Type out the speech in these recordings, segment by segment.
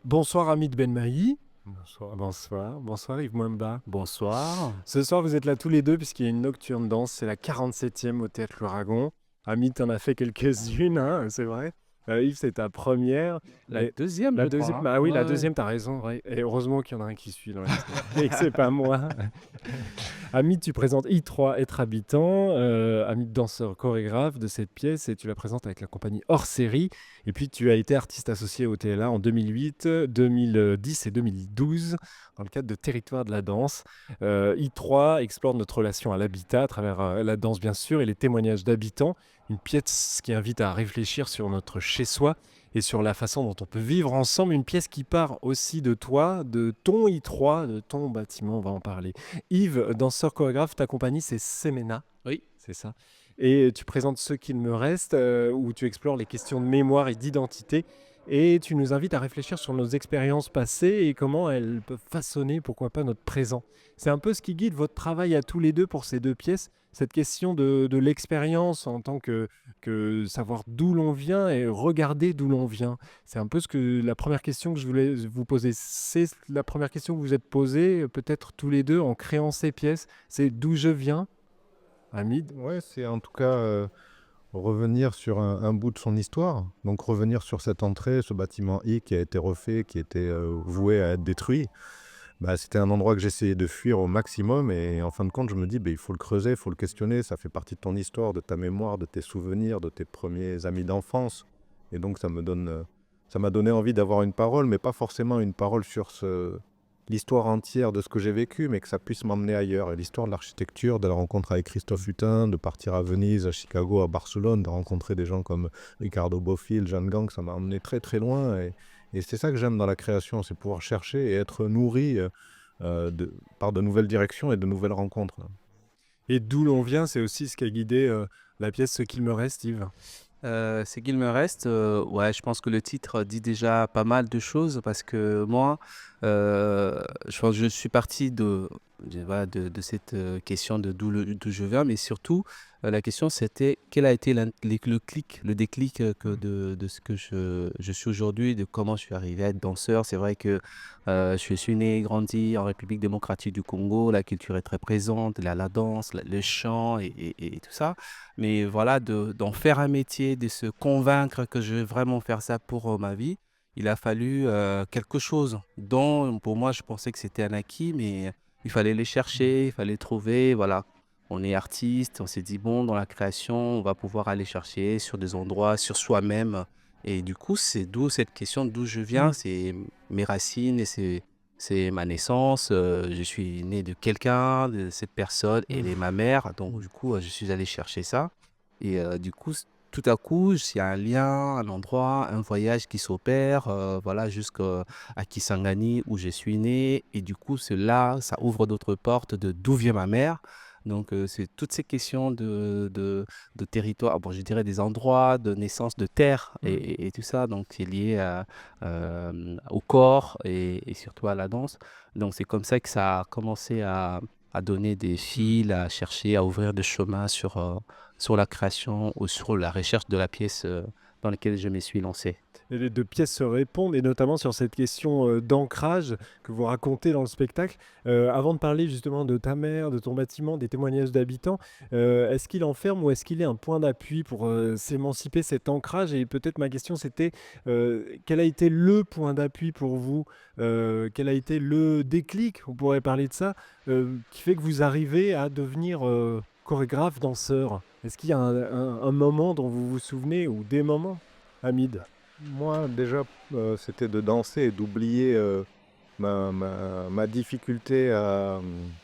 Bonsoir Hamid Benmahi. Bonsoir. Bonsoir Yves Mwemba. Bonsoir. Ce soir, vous êtes là tous les deux puisqu'il y a une nocturne danse. C'est la 47e au Théâtre Le Ragon. Hamid, t'en as fait quelques-unes, hein, c'est vrai. Yves, c'est ta première. La Et deuxième, la je crois, deuxième, hein. bah oui, la Ouais, ouais. deuxième, t'as raison. Ouais. Et heureusement qu'il y en a un qui suit dans la liste et que c'est pas moi. Hamid, tu présentes I3, Être habitant. Hamid, danseur chorégraphe de cette pièce et tu la présentes avec la compagnie Hors Série. Et puis, tu as été artiste associé au TLA en 2008, 2010 et 2012 dans le cadre de Territoire de la danse. I3 explore notre relation à l'habitat à travers la danse, bien sûr, et les témoignages d'habitants. Une pièce qui invite à réfléchir sur notre chez-soi et sur la façon dont on peut vivre ensemble. Une pièce qui part aussi de toi, de ton I3, de ton bâtiment, on va en parler. Yves, danseur chorégraphe, ta compagnie c'est Semena, Oui. c'est ça. Et tu présentes Ce qu'il me reste, où tu explores les questions de mémoire et d'identité. Et tu nous invites à réfléchir sur nos expériences passées et comment elles peuvent façonner, pourquoi pas, notre présent. C'est un peu ce qui guide votre travail à tous les deux pour ces deux pièces, cette question de l'expérience en tant que savoir d'où l'on vient et regarder d'où l'on vient. C'est un peu la première question que je voulais vous poser. C'est la première question que vous êtes posée, peut-être tous les deux, en créant ces pièces. C'est d'où je viens, Hamid. Ouais, c'est en tout cas revenir sur un bout de son histoire. Donc revenir sur cette entrée, ce bâtiment I qui a été refait, qui était voué à être détruit. Bah, c'était un endroit que j'essayais de fuir au maximum et en fin de compte, je me dis, bah, il faut le creuser, il faut le questionner. Ça fait partie de ton histoire, de ta mémoire, de tes souvenirs, de tes premiers amis d'enfance. Et donc ça m'a donné envie d'avoir une parole, mais pas forcément une parole sur l'histoire entière de ce que j'ai vécu, mais que ça puisse m'emmener ailleurs. Et l'histoire de l'architecture, de la rencontre avec Christophe Hutin, de partir à Venise, à Chicago, à Barcelone, de rencontrer des gens comme Ricardo Bofill, Jeanne Gang, ça m'a emmené très très loin. Et c'est ça que j'aime dans la création, c'est pouvoir chercher et être nourri par de nouvelles directions et de nouvelles rencontres. Et d'où l'on vient, c'est aussi ce qui a guidé la pièce Ce qu'il me reste, Yves. C'est qu'il me reste. Ouais, je pense que le titre dit déjà pas mal de choses parce que moi, je pense que je suis parti voilà, de cette question de d'où je viens, mais surtout, la question c'était quel a été le clic, le déclic de ce que je suis aujourd'hui, de comment je suis arrivé à être danseur. C'est vrai que je suis né et grandi en République démocratique du Congo, la culture est très présente, la danse, le chant et tout ça. Mais voilà, d'en faire un métier, de se convaincre que je vais vraiment faire ça pour ma vie, il a fallu quelque chose dont, pour moi, je pensais que c'était un acquis, mais il fallait les chercher, il fallait trouver. Voilà, on est artiste, on s'est dit, bon, dans la création, on va pouvoir aller chercher sur des endroits, sur soi-même. Et du coup, c'est d'où cette question d'où je viens, c'est mes racines et c'est ma naissance. Je suis né de quelqu'un, de cette personne, elle est ma mère. Donc, du coup, je suis allé chercher ça. Et du coup, tout à coup, il y a un lien, un endroit, un voyage qui s'opère, voilà, jusqu'à Kisangani où je suis né. Et du coup, c'est là, ça ouvre d'autres portes de d'où vient ma mère. Donc, c'est toutes ces questions de territoire, bon, je dirais des endroits, de naissance de terre et tout ça. Donc, c'est lié au corps et surtout à la danse. Donc, c'est comme ça que ça a commencé à donner des fils, à chercher, à ouvrir des chemins sur la création ou sur la recherche de la pièce dans laquelle je me suis lancé. Et les deux pièces se répondent, et notamment sur cette question d'ancrage que vous racontez dans le spectacle. Avant de parler justement de ta mère, de ton bâtiment, des témoignages d'habitants, est-ce qu'il enferme ou est-ce qu'il est un point d'appui pour s'émanciper cet ancrage? Et peut-être ma question c'était, quel a été le point d'appui pour vous? Quel a été le déclic, on pourrait parler de ça, qui fait que vous arrivez à devenir chorégraphe, danseur? Est-ce qu'il y a un moment dont vous vous souvenez, ou des moments, Hamid? Moi, déjà, c'était de danser et d'oublier ma difficulté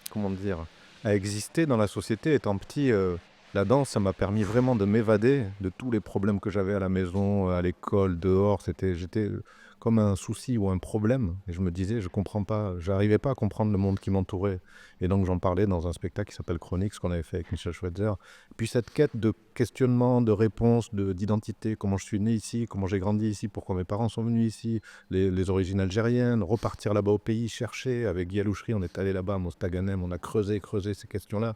comment dire, à exister dans la société. Étant petit, la danse, ça m'a permis vraiment de m'évader de tous les problèmes que j'avais à la maison, à l'école, dehors. J'étais comme un souci ou un problème. Et je me disais, je comprends pas, j'arrivais pas à comprendre le monde qui m'entourait. Et donc, j'en parlais dans un spectacle qui s'appelle Chronique, ce qu'on avait fait avec Michel Schweitzer. Puis cette quête de questionnement, de réponse, d'identité, comment je suis né ici, comment j'ai grandi ici, pourquoi mes parents sont venus ici, les origines algériennes, repartir là-bas au pays, chercher. Avec Guy Alouchery, on est allé là-bas à Mostaganem, on a creusé ces questions-là.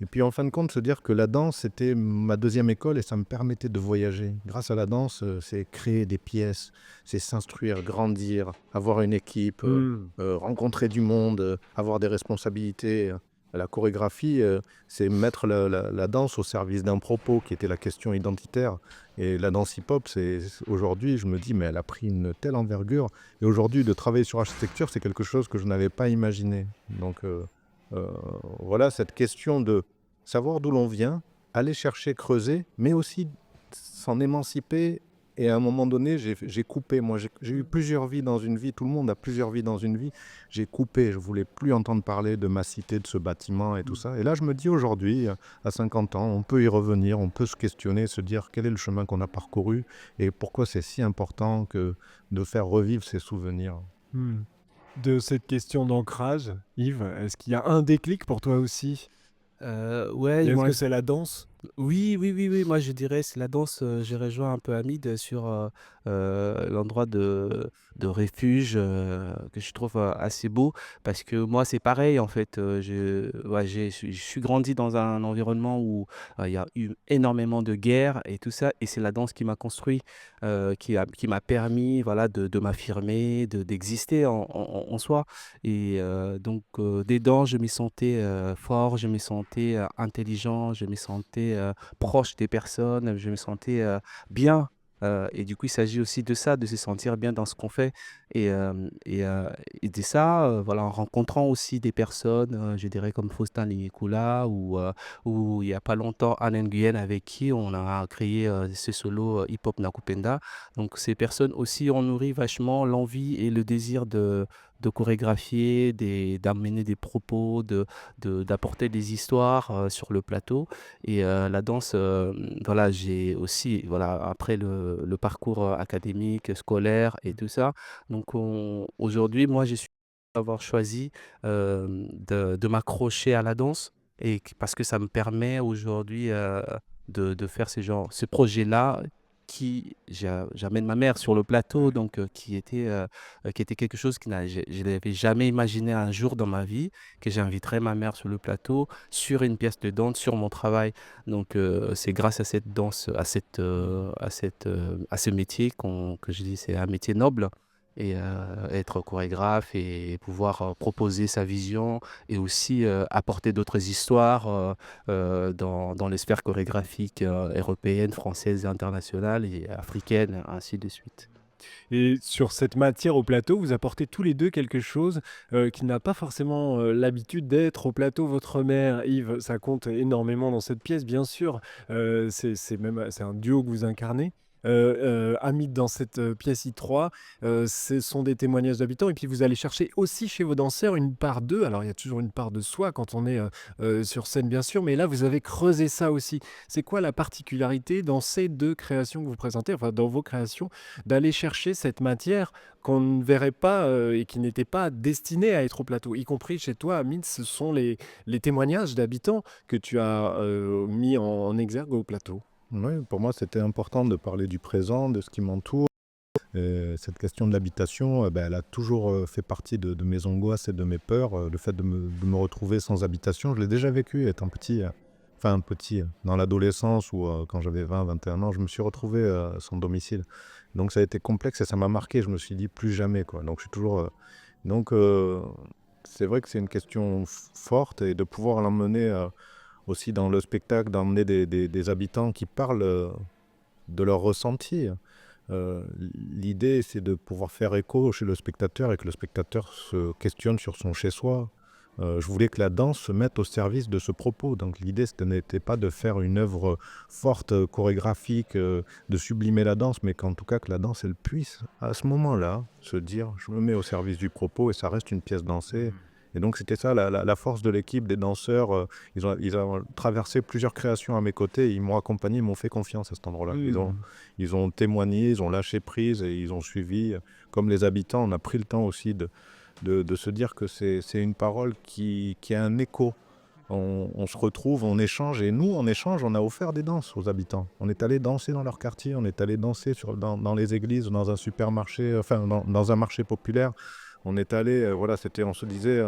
Et puis en fin de compte, se dire que la danse, c'était ma deuxième école et ça me permettait de voyager. Grâce à la danse, c'est créer des pièces, c'est s'instruire, grandir, avoir une équipe, Hmm. rencontrer du monde, avoir des responsabilités. La chorégraphie, c'est mettre la danse au service d'un propos qui était la question identitaire. Et la danse hip-hop, aujourd'hui, je me dis, mais elle a pris une telle envergure. Et aujourd'hui, de travailler sur architecture, c'est quelque chose que je n'avais pas imaginé. Donc euh, voilà, cette question de savoir d'où l'on vient, aller chercher, creuser, mais aussi s'en émanciper. Et à un moment donné, j'ai coupé. Moi, j'ai eu plusieurs vies dans une vie. Tout le monde a plusieurs vies dans une vie. J'ai coupé. Je voulais plus entendre parler de ma cité, de ce bâtiment et tout ça. Et là, je me dis aujourd'hui, à 50 ans, on peut y revenir, on peut se questionner, se dire quel est le chemin qu'on a parcouru et pourquoi c'est si important que de faire revivre ces souvenirs. Hmm. De cette question d'ancrage, Yves, est-ce qu'il y a un déclic pour toi aussi? Et Ouais, est-ce moi, que c'est la danse? oui, oui, oui, oui, moi je dirais c'est la danse, j'ai rejoint un peu Hamid sur l'endroit de refuge que je trouve assez beau parce que moi c'est pareil en fait, ouais, je suis grandi dans un environnement où il y a eu énormément de guerres et tout ça et c'est la danse qui m'a construit, qui m'a permis voilà, de m'affirmer, d'exister en soi et donc dedans je me sentais fort, je me sentais intelligent, je me sentais proche des personnes, je me sentais bien. Et du coup, il s'agit aussi de ça, de se sentir bien dans ce qu'on fait. Et de ça, voilà, en rencontrant aussi des personnes, je dirais comme Faustin Linikula ou il n'y a pas longtemps Anne Nguyen avec qui on a créé ce solo hip-hop Nakupenda. Donc ces personnes aussi ont nourri vachement l'envie et le désir de chorégraphier, d'amener des propos, d'apporter des histoires sur le plateau. Et la danse, voilà, j'ai aussi, voilà, après le parcours académique, scolaire et tout ça. Donc aujourd'hui, moi, j'ai su avoir choisi de m'accrocher à la danse parce que ça me permet aujourd'hui de faire ce projet-là j'amène ma mère sur le plateau, donc qui était quelque chose je n'avais jamais imaginé un jour dans ma vie, que j'inviterais ma mère sur le plateau, sur une pièce de danse, sur mon travail. Donc c'est grâce à cette danse, à ce métier que je dis c'est un métier noble. Et être chorégraphe et pouvoir proposer sa vision et aussi apporter d'autres histoires dans les sphères chorégraphiques européennes, françaises et internationales et africaines, ainsi de suite. Et sur cette matière au plateau, vous apportez tous les deux quelque chose qui n'a pas forcément l'habitude d'être au plateau. Votre mère, Yves, ça compte énormément dans cette pièce, bien sûr. C'est un duo que vous incarnez. Hamid, dans cette pièce I3, ce sont des témoignages d'habitants. Et puis vous allez chercher aussi chez vos danseurs une part d'eux. Alors il y a toujours une part de soi quand on est sur scène, bien sûr. Mais là, vous avez creusé ça aussi. C'est quoi la particularité dans ces deux créations que vous présentez, enfin dans vos créations, d'aller chercher cette matière qu'on ne verrait pas et qui n'était pas destinée à être au plateau, y compris chez toi, Amine, ce sont les témoignages d'habitants que tu as mis en exergue au plateau. Oui, pour moi, c'était important de parler du présent, de ce qui m'entoure. Cette question de l'habitation, ben, elle a toujours fait partie de mes angoisses et de mes peurs. Le fait de me retrouver sans habitation, je l'ai déjà vécu étant petit, dans l'adolescence ou quand j'avais 20, 21 ans, je me suis retrouvé sans domicile. Donc ça a été complexe et ça m'a marqué. Je me suis dit plus jamais, quoi. Donc je suis toujours. Donc c'est vrai que c'est une question forte et de pouvoir l'emmener aussi dans le spectacle, d'emmener des habitants qui parlent de leur ressenti. L'idée, c'est de pouvoir faire écho chez le spectateur et que le spectateur se questionne sur son chez-soi. Je voulais que la danse se mette au service de ce propos. Donc l'idée, ce n'était pas de faire une œuvre forte, chorégraphique, de sublimer la danse, mais qu'en tout cas que la danse, elle puisse, à ce moment-là, se dire, je me mets au service du propos et ça reste une pièce dansée. Et donc c'était ça la force de l'équipe, des danseurs. Ils ont traversé plusieurs créations à mes côtés. Ils m'ont accompagné, ils m'ont fait confiance à cet endroit-là. Ils ont témoigné, ils ont lâché prise et ils ont suivi. Comme les habitants, on a pris le temps aussi de se dire que c'est une parole qui a un écho. On se retrouve, on échange, et nous, en échange, on a offert des danses aux habitants. On est allé danser dans leur quartier, on est allé danser dans les églises, dans un supermarché, dans un marché populaire. On est allé, voilà, on se disait,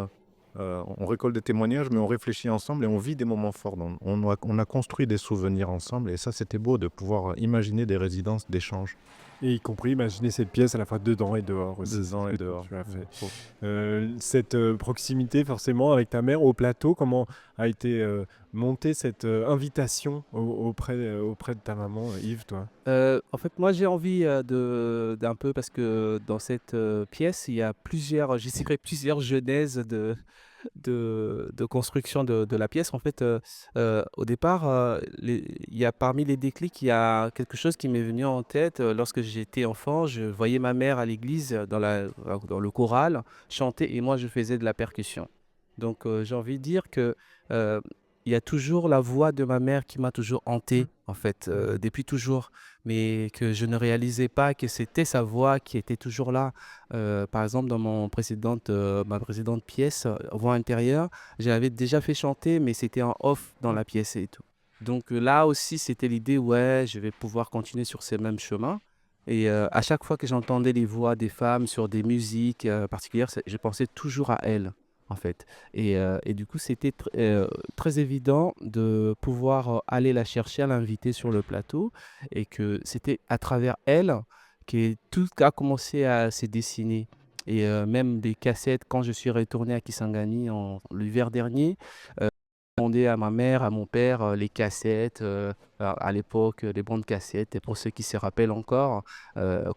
On récolte des témoignages, mais on réfléchit ensemble et on vit des moments forts. Donc, on a construit des souvenirs ensemble et ça, c'était beau de pouvoir imaginer des résidences d'échange Et y compris imaginer cette pièce à la fois dedans et dehors aussi. dedans C'est et ce que dehors. tu as fait. Trop. Cette proximité forcément avec ta mère au plateau, comment a été montée cette invitation auprès de ta maman, Yves, toi? En fait, moi, j'ai envie d'un peu parce que dans cette pièce, il y a plusieurs, je dirais plusieurs genèses de construction de la pièce. En fait, au départ, il y a parmi les déclics, il y a quelque chose qui m'est venu en tête. Lorsque j'étais enfant, je voyais ma mère à l'église, dans le choral, chanter et moi, je faisais de la percussion. Donc, j'ai envie de dire que euh, il y a toujours la voix de ma mère qui m'a toujours hanté, en fait, depuis toujours, mais que je ne réalisais pas que c'était sa voix qui était toujours là. Par exemple, dans ma précédente pièce, voix intérieure, j'avais déjà fait chanter, mais c'était en off dans la pièce et tout. Donc là aussi, c'était l'idée, ouais, je vais pouvoir continuer sur ces mêmes chemins. Et à chaque fois que j'entendais les voix des femmes sur des musiques particulières, je pensais toujours à elles, en fait. Et du coup, c'était très évident de pouvoir aller la chercher, à l'inviter sur le plateau, et que c'était à travers elle que tout a commencé à se dessiner. Et même des cassettes, quand je suis retourné à Kisangani l'hiver dernier, demandé à ma mère, à mon père, les cassettes, à l'époque, les bandes cassettes, et pour ceux qui se rappellent encore,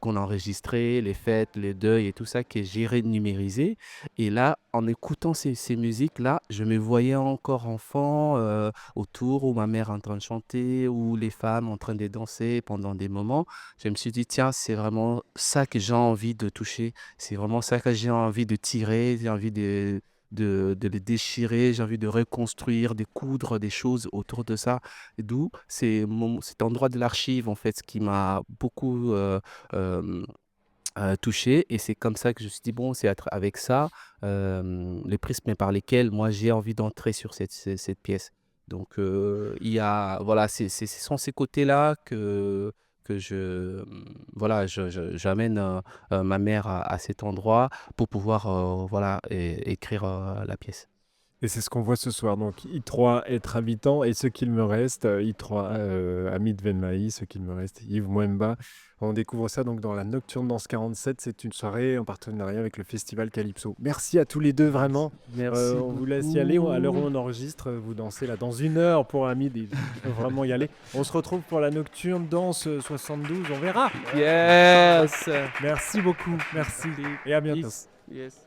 qu'on enregistrait, les fêtes, les deuils et tout ça, que j'ai numérisé. Et là, en écoutant ces musiques-là, je me voyais encore enfant, autour, où ma mère en train de chanter, ou les femmes en train de danser pendant des moments. Je me suis dit, tiens, c'est vraiment ça que j'ai envie de toucher, c'est vraiment ça que j'ai envie de tirer, j'ai envie de les déchirer, j'ai envie de reconstruire, de coudre des choses autour de ça. Et d'où cet endroit de l'archive, en fait, qui m'a beaucoup euh, touché. Et c'est comme ça que je me suis dit, bon, avec ça, les prismes par lesquels moi j'ai envie d'entrer sur cette pièce. Donc, voilà, ce sont ces côtés-là voilà, j'amène ma mère à cet endroit pour pouvoir, voilà, écrire la pièce. Et c'est ce qu'on voit ce soir. Donc, I3, être habitant, et ce qu'il me reste, I3, ami de Venmaï, ce qu'il me reste, Yves Mwemba. On découvre ça donc dans la Nocturne Danse 47. C'est une soirée en partenariat avec le Festival Calypso. Merci à tous les deux, vraiment. Merci On vous laisse y aller. À l'heure où beaucoup. on enregistre, vous dansez là dans 1 heure pour Hamid. Il faut vraiment y aller. On se retrouve pour la Nocturne Danse 72. On verra. Yes. Merci beaucoup. Merci. Et à bientôt. Yes. Yes.